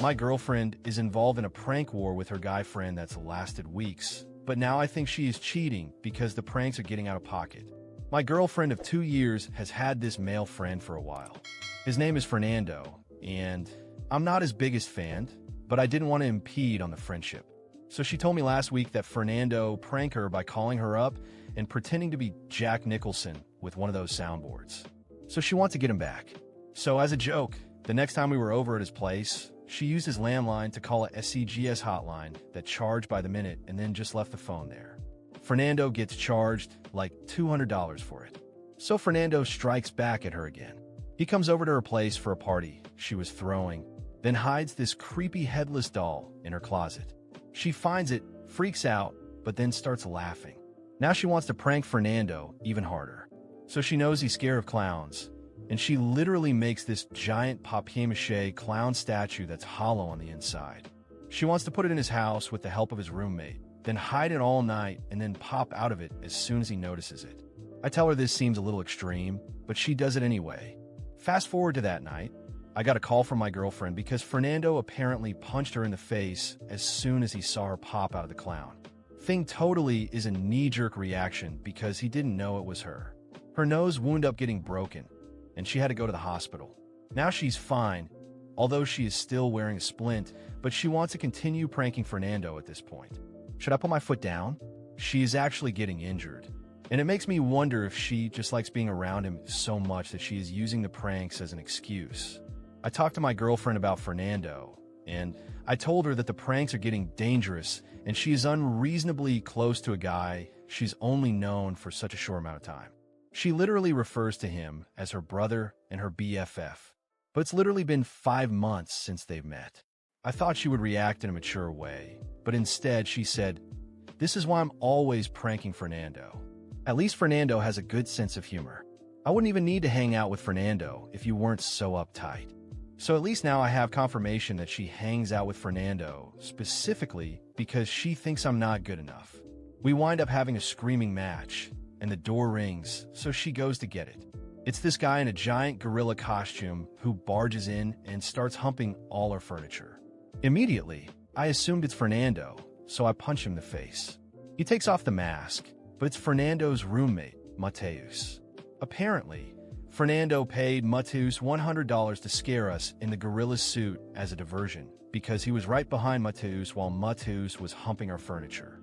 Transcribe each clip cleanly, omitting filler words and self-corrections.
My girlfriend is involved in a prank war with her guy friend that's lasted weeks, but now I think she is cheating because the pranks are getting out of pocket. My girlfriend of 2 years has had this male friend for a while. His name is Fernando, and I'm not his biggest fan, but I didn't want to impede on the friendship. So she told me last week that Fernando pranked her by calling her up and pretending to be Jack Nicholson with one of those soundboards. So she wants to get him back. So as a joke, the next time we were over at his place, she used his landline to call a SCGS hotline that charged by the minute and then just left the phone there. Fernando gets charged like $200 for it. So Fernando strikes back at her again. He comes over to her place for a party she was throwing, then hides this creepy headless doll in her closet. She finds it, freaks out, but then starts laughing. Now she wants to prank Fernando even harder. So she knows he's scared of clowns, and she literally makes this giant papier-mâché clown statue that's hollow on the inside. She wants to put it in his house with the help of his roommate, then hide it all night and then pop out of it as soon as he notices it. I tell her this seems a little extreme, but she does it anyway. Fast forward to that night, I got a call from my girlfriend because Fernando apparently punched her in the face as soon as he saw her pop out of the clown. Thing totally is a knee-jerk reaction because he didn't know it was her. Her nose wound up getting broken, and she had to go to the hospital. Now she's fine, although she is still wearing a splint, but she wants to continue pranking Fernando at this point. Should I put my foot down? She is actually getting injured, and it makes me wonder if she just likes being around him so much that she is using the pranks as an excuse. I talked to my girlfriend about Fernando, and I told her that the pranks are getting dangerous and she is unreasonably close to a guy she's only known for such a short amount of time. She literally refers to him as her brother and her BFF, but it's literally been 5 months since they've met. I thought she would react in a mature way, but instead she said, "This is why I'm always pranking Fernando. At least Fernando has a good sense of humor. I wouldn't even need to hang out with Fernando if you weren't so uptight." So at least now I have confirmation that she hangs out with Fernando specifically because she thinks I'm not good enough. We wind up having a screaming match, and the door rings, so she goes to get it. It's this guy in a giant gorilla costume who barges in and starts humping all our furniture. Immediately, I assumed it's Fernando, so I punch him in the face. He takes off the mask, but it's Fernando's roommate, Mateus. Apparently, Fernando paid Mateus $100 to scare us in the gorilla suit as a diversion because he was right behind Mateus while Mateus was humping our furniture.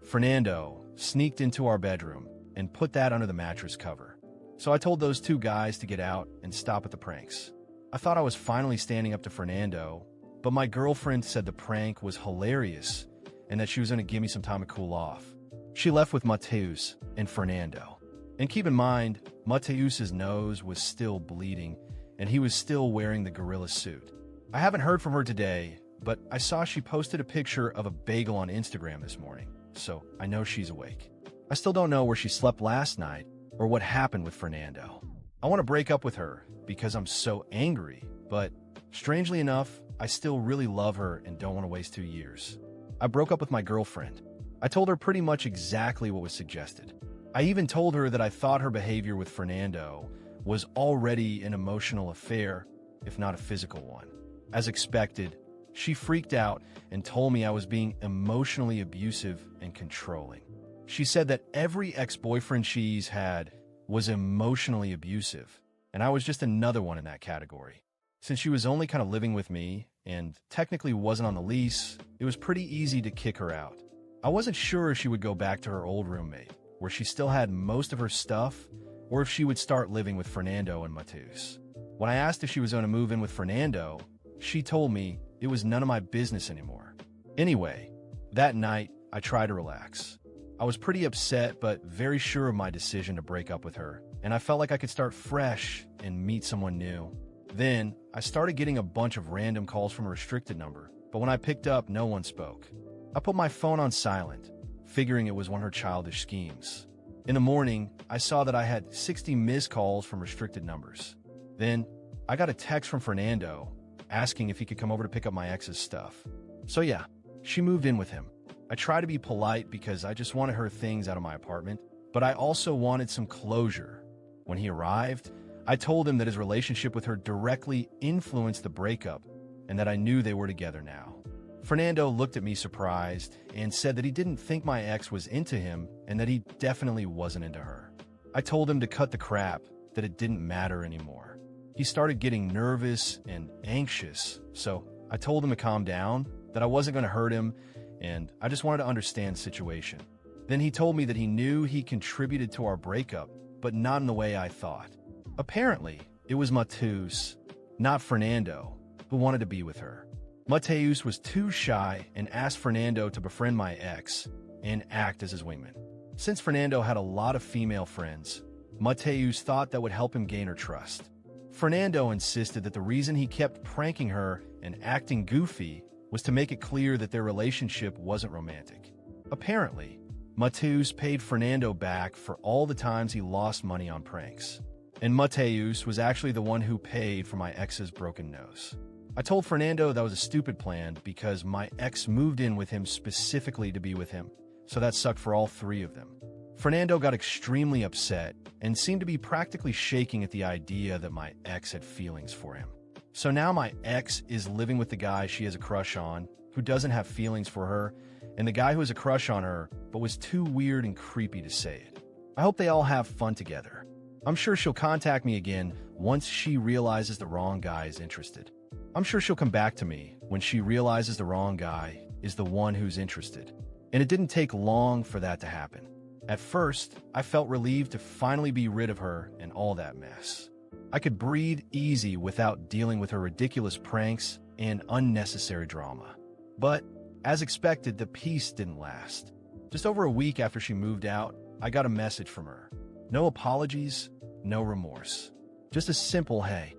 Fernando sneaked into our bedroom and put that under the mattress cover. So I told those two guys to get out and stop at the pranks. I thought I was finally standing up to Fernando, but my girlfriend said the prank was hilarious and that she was going to give me some time to cool off. She left with Mateus and Fernando. And keep in mind, Mateus's nose was still bleeding, and he was still wearing the gorilla suit. I haven't heard from her today, but I saw she posted a picture of a bagel on Instagram this morning, so I know she's awake. I still don't know where she slept last night or what happened with Fernando. I want to break up with her because I'm so angry, but strangely enough, I still really love her and don't want to waste 2 years. I broke up with my girlfriend. I told her pretty much exactly what was suggested. I even told her that I thought her behavior with Fernando was already an emotional affair, if not a physical one. As expected, she freaked out and told me I was being emotionally abusive and controlling. She said that every ex-boyfriend she's had was emotionally abusive, and I was just another one in that category. Since she was only kind of living with me and technically wasn't on the lease, it was pretty easy to kick her out. I wasn't sure if she would go back to her old roommate, where she still had most of her stuff, or if she would start living with Fernando and Mateus. When I asked if she was going to move in with Fernando, she told me it was none of my business anymore. Anyway, that night, I tried to relax. I was pretty upset, but very sure of my decision to break up with her, and I felt like I could start fresh and meet someone new. Then, I started getting a bunch of random calls from a restricted number, but when I picked up, no one spoke. I put my phone on silent, figuring it was one of her childish schemes. In the morning, I saw that I had 60 missed calls from restricted numbers. Then, I got a text from Fernando asking if he could come over to pick up my ex's stuff. So yeah, she moved in with him. I tried to be polite because I just wanted her things out of my apartment, but I also wanted some closure. When he arrived, I told him that his relationship with her directly influenced the breakup and that I knew they were together now. Fernando looked at me surprised and said that he didn't think my ex was into him and that he definitely wasn't into her. I told him to cut the crap, that it didn't matter anymore. He started getting nervous and anxious, so I told him to calm down, that I wasn't going to hurt him, and I just wanted to understand the situation. Then he told me that he knew he contributed to our breakup, but not in the way I thought. Apparently, it was Mateus, not Fernando, who wanted to be with her. Mateus was too shy and asked Fernando to befriend my ex and act as his wingman. Since Fernando had a lot of female friends, Mateus thought that would help him gain her trust. Fernando insisted that the reason he kept pranking her and acting goofy was to make it clear that their relationship wasn't romantic. Apparently, Mateus paid Fernando back for all the times he lost money on pranks. And Mateus was actually the one who paid for my ex's broken nose. I told Fernando that was a stupid plan because my ex moved in with him specifically to be with him, so that sucked for all three of them. Fernando got extremely upset and seemed to be practically shaking at the idea that my ex had feelings for him. So now my ex is living with the guy she has a crush on, who doesn't have feelings for her, and the guy who has a crush on her but was too weird and creepy to say it. I hope they all have fun together. I'm sure she'll contact me again once she realizes the wrong guy is interested. I'm sure she'll come back to me when she realizes the wrong guy is the one who's interested. And it didn't take long for that to happen. At first, I felt relieved to finally be rid of her and all that mess. I could breathe easy without dealing with her ridiculous pranks and unnecessary drama. But, as expected, the peace didn't last. Just over a week after she moved out, I got a message from her. No apologies, no remorse. Just a simple hey.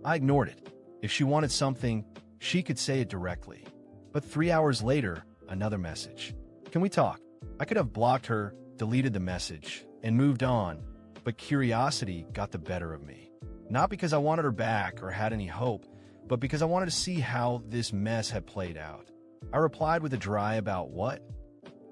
I ignored it. If she wanted something, she could say it directly. But 3 hours later, another message. Can we talk? I could have blocked her, deleted the message, and moved on, but curiosity got the better of me. Not because I wanted her back or had any hope, but because I wanted to see how this mess had played out. I replied with a dry about what?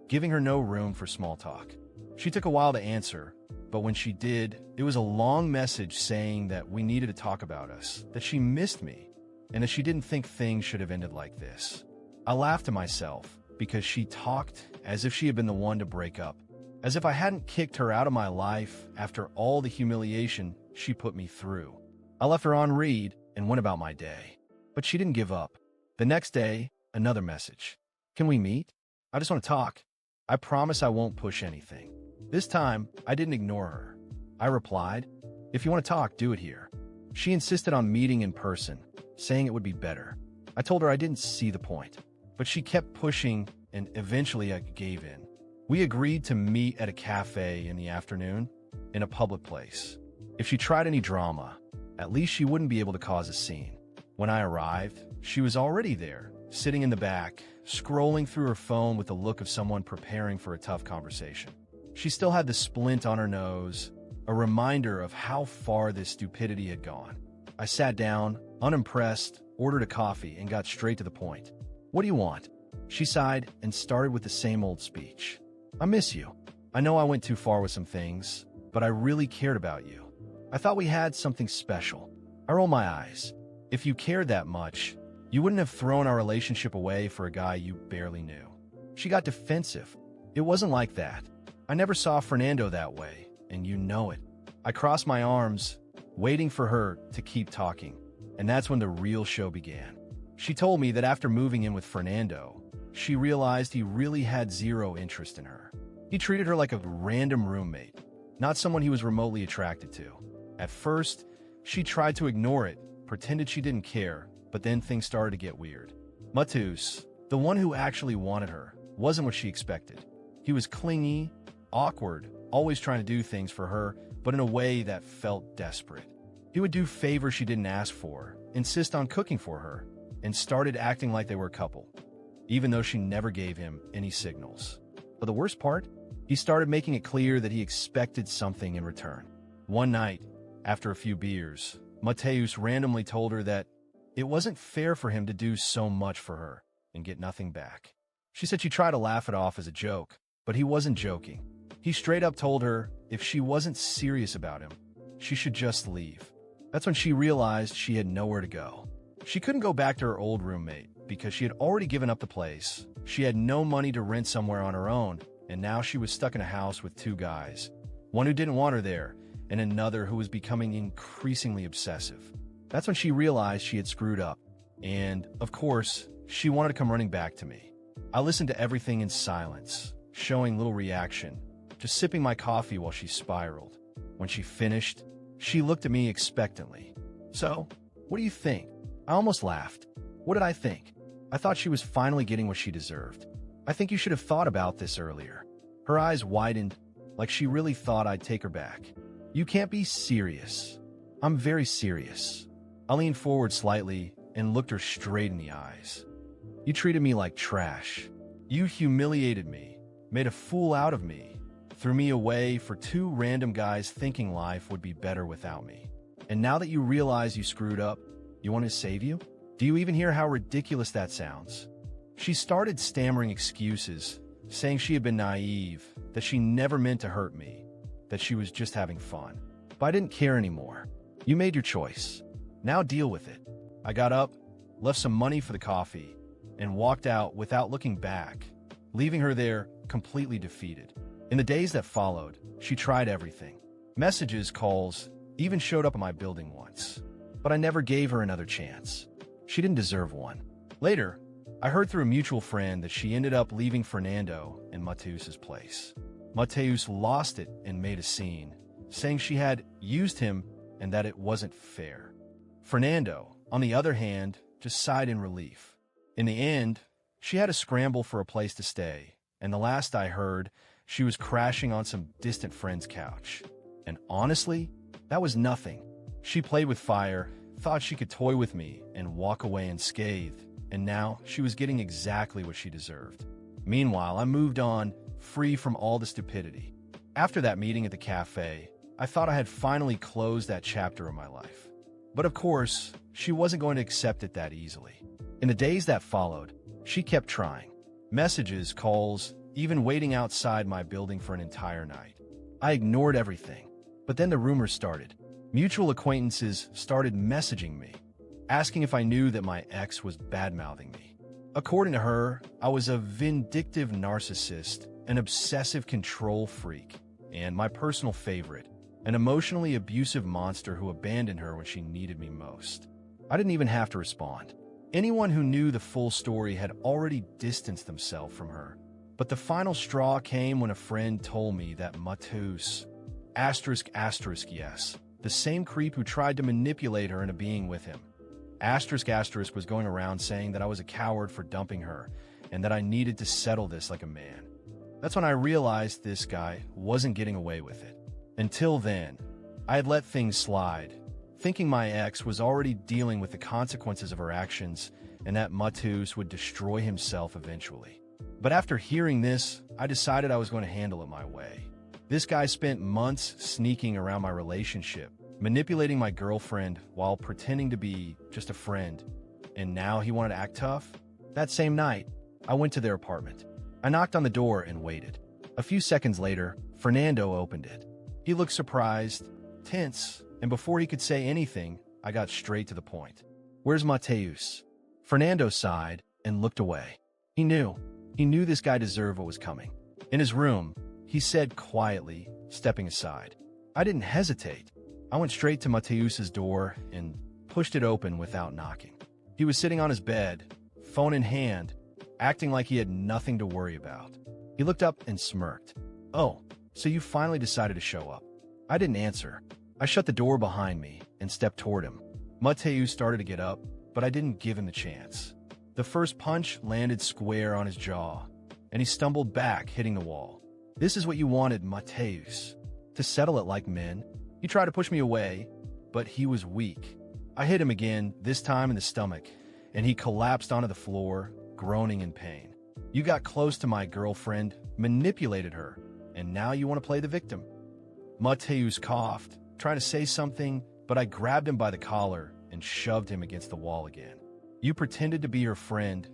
Giving her no room for small talk. She took a while to answer, but when she did, it was a long message saying that we needed to talk about us, that she missed me, and that she didn't think things should have ended like this. I laughed to myself because she talked as if she had been the one to break up, as if I hadn't kicked her out of my life after all the humiliation she put me through. I left her on read and went about my day. But she didn't give up. The next day, another message. Can we meet? I just want to talk. I promise I won't push anything. This time, I didn't ignore her. I replied, if you want to talk, do it here. She insisted on meeting in person, saying it would be better. I told her I didn't see the point, but she kept pushing and eventually I gave in. We agreed to meet at a cafe in the afternoon, in a public place. If she tried any drama, at least she wouldn't be able to cause a scene. When I arrived, she was already there, sitting in the back, scrolling through her phone with the look of someone preparing for a tough conversation. She still had the splint on her nose, a reminder of how far this stupidity had gone. I sat down, unimpressed, ordered a coffee, and got straight to the point. What do you want? She sighed and started with the same old speech. I miss you. I know I went too far with some things, but I really cared about you. I thought we had something special. I rolled my eyes. If you cared that much, you wouldn't have thrown our relationship away for a guy you barely knew. She got defensive. It wasn't like that. I never saw Fernando that way, and you know it. I crossed my arms, waiting for her to keep talking, and that's when the real show began. She told me that after moving in with Fernando, she realized he really had zero interest in her. He treated her like a random roommate, not someone he was remotely attracted to. At first, she tried to ignore it, pretended she didn't care, but then things started to get weird. Mateus, the one who actually wanted her, wasn't what she expected. He was clingy, awkward, always trying to do things for her, but in a way that felt desperate. He would do favors she didn't ask for, insist on cooking for her, and started acting like they were a couple, even though she never gave him any signals. But the worst part? He started making it clear that he expected something in return. One night, after a few beers, Mateus randomly told her that it wasn't fair for him to do so much for her and get nothing back. She said she tried to laugh it off as a joke, but he wasn't joking. He straight up told her if she wasn't serious about him, she should just leave. That's when she realized she had nowhere to go. She couldn't go back to her old roommate because she had already given up the place. She had no money to rent somewhere on her own, and now she was stuck in a house with two guys. One who didn't want her there, and another who was becoming increasingly obsessive. That's when she realized she had screwed up. And, of course, she wanted to come running back to me. I listened to everything in silence, showing little reaction, just sipping my coffee while she spiraled. When she finished, she looked at me expectantly. "So, what do you think?" I almost laughed. What did I think? I thought she was finally getting what she deserved. "I think you should have thought about this earlier." Her eyes widened, like she really thought I'd take her back. "You can't be serious." "I'm very serious." I leaned forward slightly and looked her straight in the eyes. "You treated me like trash. You humiliated me, made a fool out of me, threw me away for two random guys thinking life would be better without me. And now that you realize you screwed up, you want to save you? Do you even hear how ridiculous that sounds?" She started stammering excuses, saying she had been naive, that she never meant to hurt me, that she was just having fun. But I didn't care anymore. "You made your choice. Now deal with it." I got up, left some money for the coffee, and walked out without looking back, leaving her there completely defeated. In the days that followed, she tried everything. Messages, calls, even showed up at my building once. But I never gave her another chance. She didn't deserve one. Later, I heard through a mutual friend that she ended up leaving Fernando in Mateus's place. Mateus lost it and made a scene, saying she had used him and that it wasn't fair. Fernando, on the other hand, just sighed in relief. In the end, she had to scramble for a place to stay, and the last I heard, she was crashing on some distant friend's couch. And honestly, that was nothing. She played with fire, thought she could toy with me and walk away unscathed, and now she was getting exactly what she deserved. Meanwhile, I moved on, free from all the stupidity. After that meeting at the cafe, I thought I had finally closed that chapter of my life. But of course, she wasn't going to accept it that easily. In the days that followed, she kept trying. Messages, calls, even waiting outside my building for an entire night. I ignored everything. But then the rumors started. Mutual acquaintances started messaging me, asking if I knew that my ex was bad-mouthing me. According to her, I was a vindictive narcissist, an obsessive control freak, and my personal favorite, an emotionally abusive monster who abandoned her when she needed me most. I didn't even have to respond. Anyone who knew the full story had already distanced themselves from her. But the final straw came when a friend told me that Mateus, yes, the same creep who tried to manipulate her into being with him, was going around saying that I was a coward for dumping her and that I needed to settle this like a man. That's when I realized this guy wasn't getting away with it. Until then, I had let things slide, thinking my ex was already dealing with the consequences of her actions and that Mateus would destroy himself eventually. But after hearing this, I decided I was going to handle it my way. This guy spent months sneaking around my relationship, manipulating my girlfriend while pretending to be just a friend. And now he wanted to act tough? That same night, I went to their apartment. I knocked on the door and waited. A few seconds later, Fernando opened it. He looked surprised, tense, and before he could say anything, I got straight to the point. "Where's Mateus?" Fernando sighed and looked away. He knew this guy deserved what was coming. "In his room," he said quietly, stepping aside. I didn't hesitate. I went straight to Mateus's door and pushed it open without knocking. He was sitting on his bed, phone in hand, acting like he had nothing to worry about. He looked up and smirked. "Oh, so you finally decided to show up." I didn't answer. I shut the door behind me and stepped toward him. Mateus started to get up, but I didn't give him the chance. The first punch landed square on his jaw, and he stumbled back, hitting the wall. "This is what you wanted, Mateus. To settle it like men." He tried to push me away, but he was weak. I hit him again, this time in the stomach, and he collapsed onto the floor, groaning in pain. "You got close to my girlfriend, manipulated her, and now you want to play the victim." Mateus coughed, trying to say something, but I grabbed him by the collar and shoved him against the wall again. "You pretended to be your friend,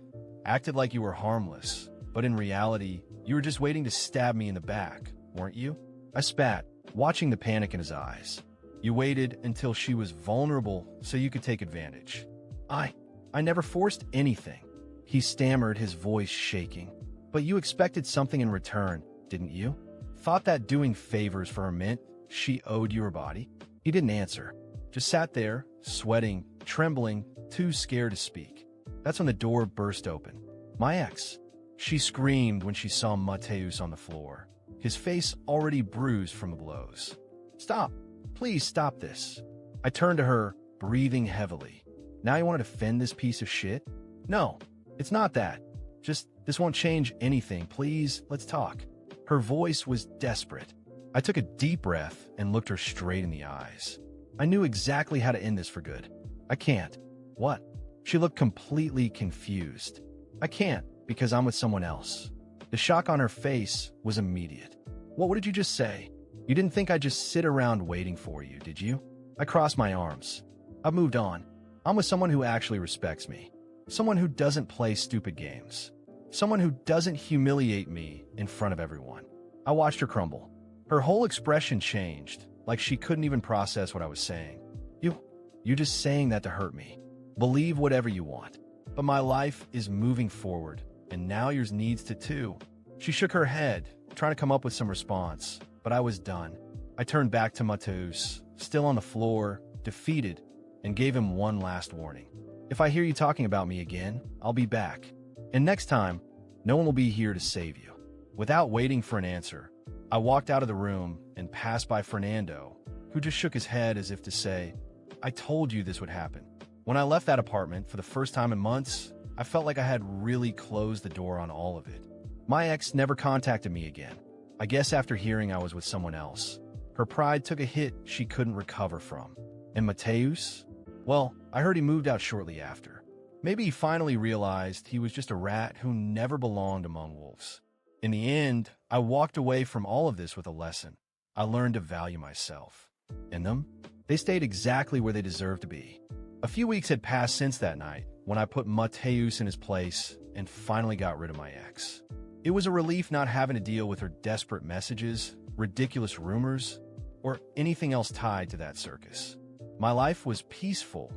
acted like you were harmless, but in reality, you were just waiting to stab me in the back, weren't you?" I spat, watching the panic in his eyes. "You waited until she was vulnerable so you could take advantage." I I never forced anything. He stammered, his voice shaking. But you expected something in return, didn't you? Thought that doing favors for her meant she owed you her body? He didn't answer. Just sat there, sweating, trembling, too scared to speak. That's when the door burst open. My ex. She screamed when she saw Mateus on the floor, his face already bruised from the blows. Stop. Please stop this. I turned to her, breathing heavily. Now you want to defend this piece of shit? No, it's not that. Just, this won't change anything. Please, let's talk. Her voice was desperate. I took a deep breath and looked her straight in the eyes. I knew exactly how to end this for good. I can't. What? She looked completely confused. I can't, because I'm with someone else. The shock on her face was immediate. What did you just say? You didn't think I'd just sit around waiting for you, did you? I crossed my arms. I've moved on. I'm with someone who actually respects me. Someone who doesn't play stupid games. Someone who doesn't humiliate me in front of everyone. I watched her crumble. Her whole expression changed, like she couldn't even process what I was saying. You're just saying that to hurt me. Believe whatever you want. But my life is moving forward, and now yours needs to too. She shook her head, trying to come up with some response, but I was done. I turned back to Mateus, still on the floor, defeated, and gave him one last warning. If I hear you talking about me again, I'll be back. And next time, no one will be here to save you. Without waiting for an answer, I walked out of the room and passed by Fernando, who just shook his head as if to say, I told you this would happen. When I left that apartment for the first time in months, I felt like I had really closed the door on all of it. My ex never contacted me again. I guess after hearing I was with someone else. Her pride took a hit she couldn't recover from. And Mateus? Well, I heard he moved out shortly after. Maybe he finally realized he was just a rat who never belonged among wolves. In the end, I walked away from all of this with a lesson. I learned to value myself. And them? They stayed exactly where they deserved to be. A few weeks had passed since that night, when I put Mateus in his place and finally got rid of my ex. It was a relief not having to deal with her desperate messages, ridiculous rumors, or anything else tied to that circus. My life was peaceful,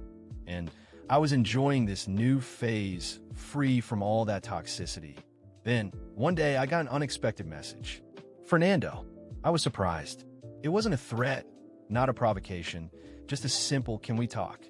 and I was enjoying this new phase, free from all that toxicity. Then, one day, I got an unexpected message. Fernando. I was surprised. It wasn't a threat, not a provocation, just a simple, can we talk?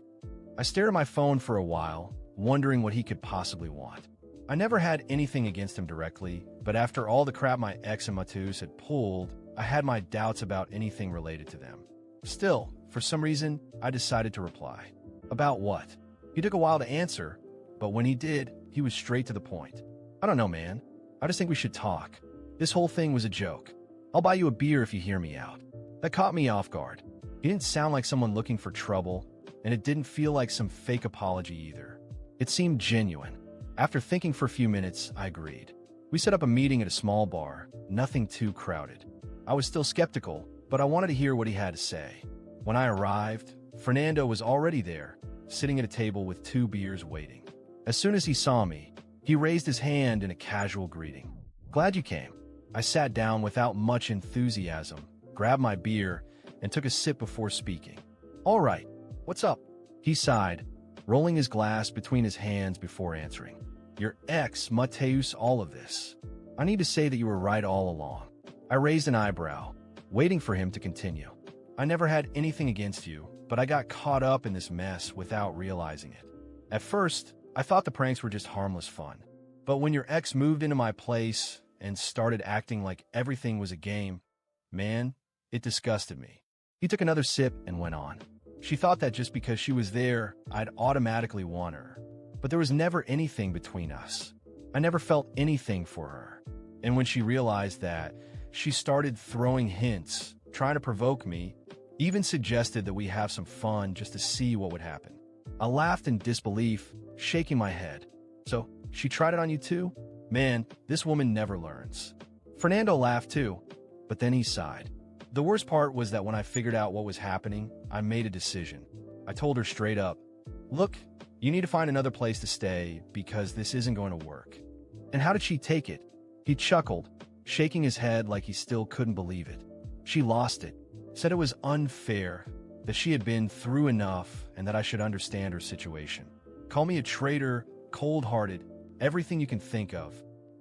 I stared at my phone for a while, wondering what he could possibly want. I never had anything against him directly, but after all the crap my ex and Mateus had pulled, I had my doubts about anything related to them. Still, for some reason, I decided to reply. About what? He took a while to answer, but when he did, he was straight to the point. I don't know, man. I just think we should talk. This whole thing was a joke. I'll buy you a beer if you hear me out. That caught me off guard. He didn't sound like someone looking for trouble, and it didn't feel like some fake apology either. It seemed genuine. After thinking for a few minutes, I agreed. We set up a meeting at a small bar, nothing too crowded. I was still skeptical, but I wanted to hear what he had to say. When I arrived, Fernando was already there, sitting at a table with 2 beers waiting. As soon as he saw me, he raised his hand in a casual greeting. Glad you came. I sat down without much enthusiasm, grabbed my beer, and took a sip before speaking. All right, what's up? He sighed, rolling his glass between his hands before answering. Your ex, Mateus, all of this. I need to say that you were right all along. I raised an eyebrow, waiting for him to continue. I never had anything against you, but I got caught up in this mess without realizing it. At first, I thought the pranks were just harmless fun. But when your ex moved into my place and started acting like everything was a game, man, it disgusted me. He took another sip and went on. She thought that just because she was there, I'd automatically want her. But there was never anything between us. I never felt anything for her. And when she realized that, she started throwing hints, trying to provoke me, even suggested that we have some fun just to see what would happen. I laughed in disbelief, shaking my head. So, she tried it on you too? Man, this woman never learns. Fernando laughed too, but then he sighed. The worst part was that when I figured out what was happening, I made a decision. I told her straight up, look, you need to find another place to stay because this isn't going to work. And how did she take it? He chuckled, shaking his head like he still couldn't believe it. She lost it, said it was unfair, that she had been through enough and that I should understand her situation. Call me a traitor, cold-hearted, everything you can think of.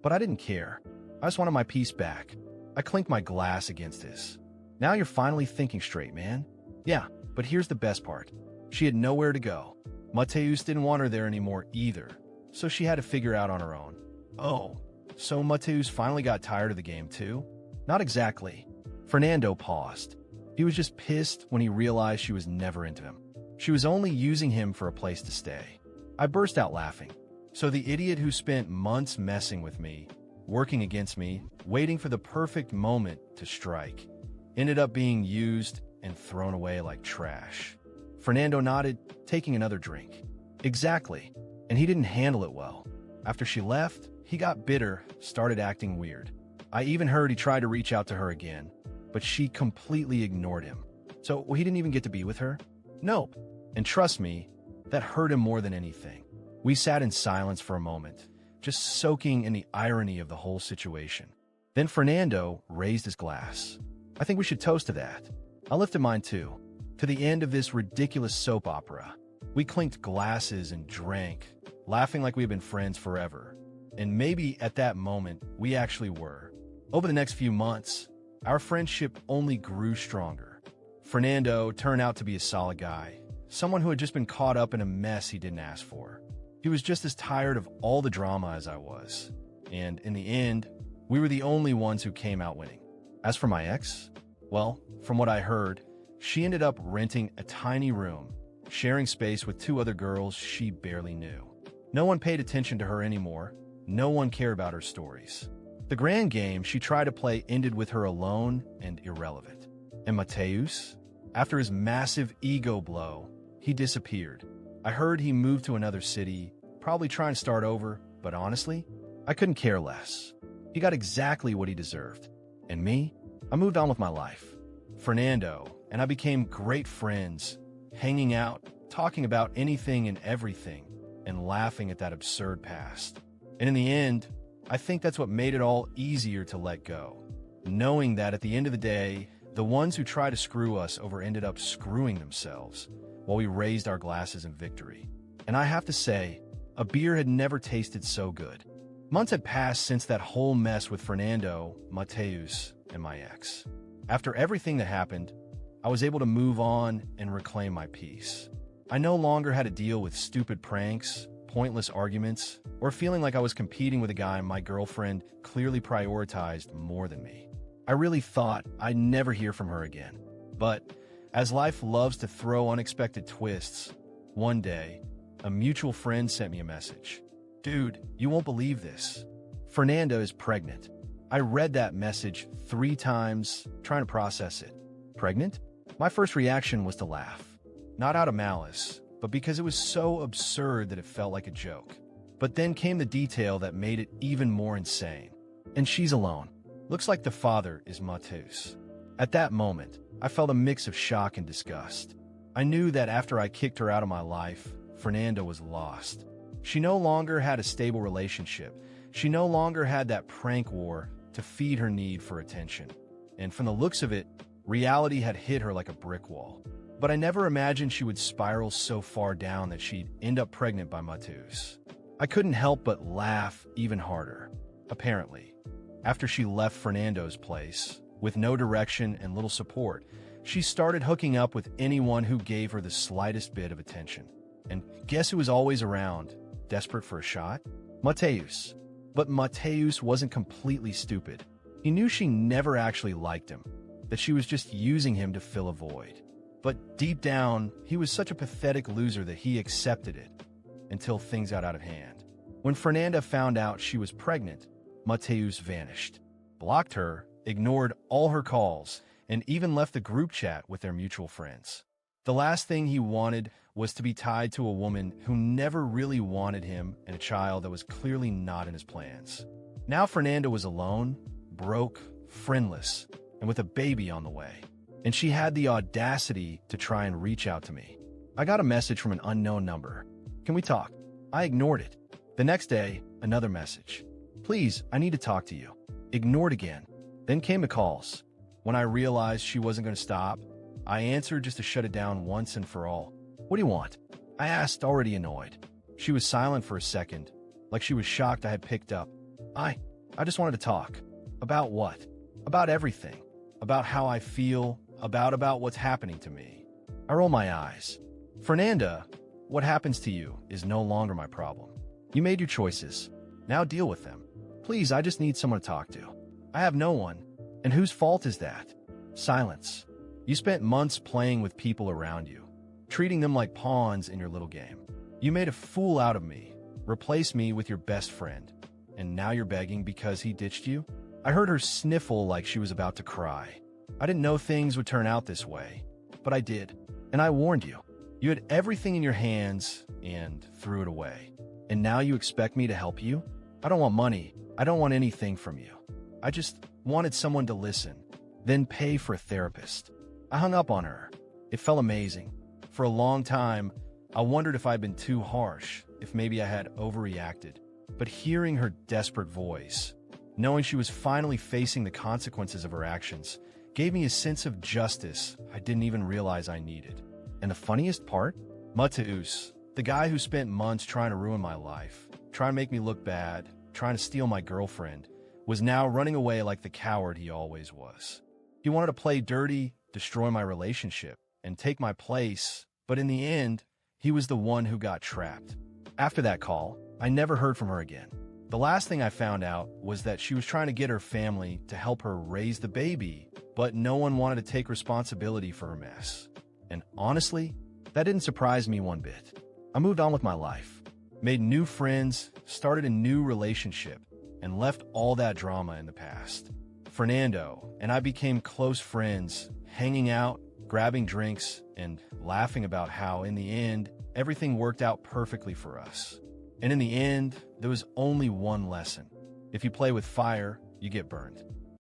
But I didn't care. I just wanted my peace back. I clinked my glass against his. Now you're finally thinking straight, man. Yeah, but here's the best part. She had nowhere to go. Mateus didn't want her there anymore either, so she had to figure out on her own. Oh, so Mateus finally got tired of the game too? Not exactly. Fernando paused. He was just pissed when he realized she was never into him. She was only using him for a place to stay. I burst out laughing. So the idiot who spent months messing with me, working against me, waiting for the perfect moment to strike, ended up being used and thrown away like trash. Fernando nodded, taking another drink. Exactly. And he didn't handle it well. After she left, he got bitter, started acting weird. I even heard he tried to reach out to her again, but she completely ignored him. So he didn't even get to be with her? Nope. And trust me, that hurt him more than anything. We sat in silence for a moment, just soaking in the irony of the whole situation. Then Fernando raised his glass. I think we should toast to that. I lifted mine too, to the end of this ridiculous soap opera. We clinked glasses and drank, laughing like we had been friends forever. And maybe at that moment, we actually were. Over the next few months, our friendship only grew stronger. Fernando turned out to be a solid guy, someone who had just been caught up in a mess he didn't ask for. He was just as tired of all the drama as I was. And in the end, we were the only ones who came out winning. As for my ex, well, from what I heard, she ended up renting a tiny room, sharing space with two other girls she barely knew. No one paid attention to her anymore. No one cared about her stories. The grand game she tried to play ended with her alone and irrelevant. And Mateus? After his massive ego blow, he disappeared. I heard he moved to another city, probably trying to start over, but honestly, I couldn't care less. He got exactly what he deserved. And me? I moved on with my life. Fernando and I became great friends, hanging out, talking about anything and everything, and laughing at that absurd past. And in the end, I think that's what made it all easier to let go. Knowing that at the end of the day, the ones who tried to screw us over ended up screwing themselves while we raised our glasses in victory. And I have to say, a beer had never tasted so good. Months had passed since that whole mess with Fernando, Mateus, and my ex. After everything that happened, I was able to move on and reclaim my peace. I no longer had to deal with stupid pranks, pointless arguments, or feeling like I was competing with a guy my girlfriend clearly prioritized more than me. I really thought I'd never hear from her again. But as life loves to throw unexpected twists, one day, a mutual friend sent me a message. Dude, you won't believe this. Fernanda is pregnant. I read that message 3 times, trying to process it. Pregnant? My first reaction was to laugh. Not out of malice, but because it was so absurd that it felt like a joke. But then came the detail that made it even more insane. And she's alone. Looks like the father is Mateus. At that moment, I felt a mix of shock and disgust. I knew that after I kicked her out of my life, Fernanda was lost. She no longer had a stable relationship. She no longer had that prank war to feed her need for attention. And from the looks of it, reality had hit her like a brick wall. But I never imagined she would spiral so far down that she'd end up pregnant by Mateus. I couldn't help but laugh even harder. Apparently, after she left Fernando's place, with no direction and little support, she started hooking up with anyone who gave her the slightest bit of attention. And guess who was always around, desperate for a shot? Mateus. But Mateus wasn't completely stupid. He knew she never actually liked him, that she was just using him to fill a void. But deep down, he was such a pathetic loser that he accepted it, until things got out of hand. When Fernanda found out she was pregnant, Mateus vanished, blocked her, ignored all her calls, and even left the group chat with their mutual friends. The last thing he wanted was to be tied to a woman who never really wanted him and a child that was clearly not in his plans. Now Fernanda was alone, broke, friendless, and with a baby on the way. And she had the audacity to try and reach out to me. I got a message from an unknown number. Can we talk? I ignored it. The next day, another message. Please, I need to talk to you. Ignored again. Then came the calls. When I realized she wasn't going to stop, I answered just to shut it down once and for all. What do you want? I asked, already annoyed. She was silent for a second, like she was shocked I had picked up. I just wanted to talk. About what? About everything. About how I feel, about what's happening to me. I roll my eyes. Fernanda, what happens to you is no longer my problem. You made your choices. Now deal with them. Please, I just need someone to talk to. I have no one. And whose fault is that? Silence. You spent months playing with people around you, treating them like pawns in your little game. You made a fool out of me, replaced me with your best friend, and now you're begging because he ditched you? I heard her sniffle like she was about to cry. I didn't know things would turn out this way, but I did, and I warned you. You had everything in your hands and threw it away. And now you expect me to help you? I don't want money. I don't want anything from you. I just wanted someone to listen, then pay for a therapist. I hung up on her. It felt amazing. For a long time, I wondered if I'd been too harsh, if maybe I had overreacted. But hearing her desperate voice, knowing she was finally facing the consequences of her actions, gave me a sense of justice I didn't even realize I needed. And the funniest part? Mateus, the guy who spent months trying to ruin my life, trying to make me look bad, trying to steal my girlfriend, was now running away like the coward he always was. He wanted to play dirty, destroy my relationship, and take my place, but in the end, he was the one who got trapped. After that call, I never heard from her again. The last thing I found out was that she was trying to get her family to help her raise the baby, but no one wanted to take responsibility for her mess. And honestly, that didn't surprise me one bit. I moved on with my life, made new friends, started a new relationship, and left all that drama in the past. Fernando and I became close friends, hanging out, grabbing drinks, and laughing about how, in the end, everything worked out perfectly for us. And in the end, there was only one lesson. If you play with fire, you get burned.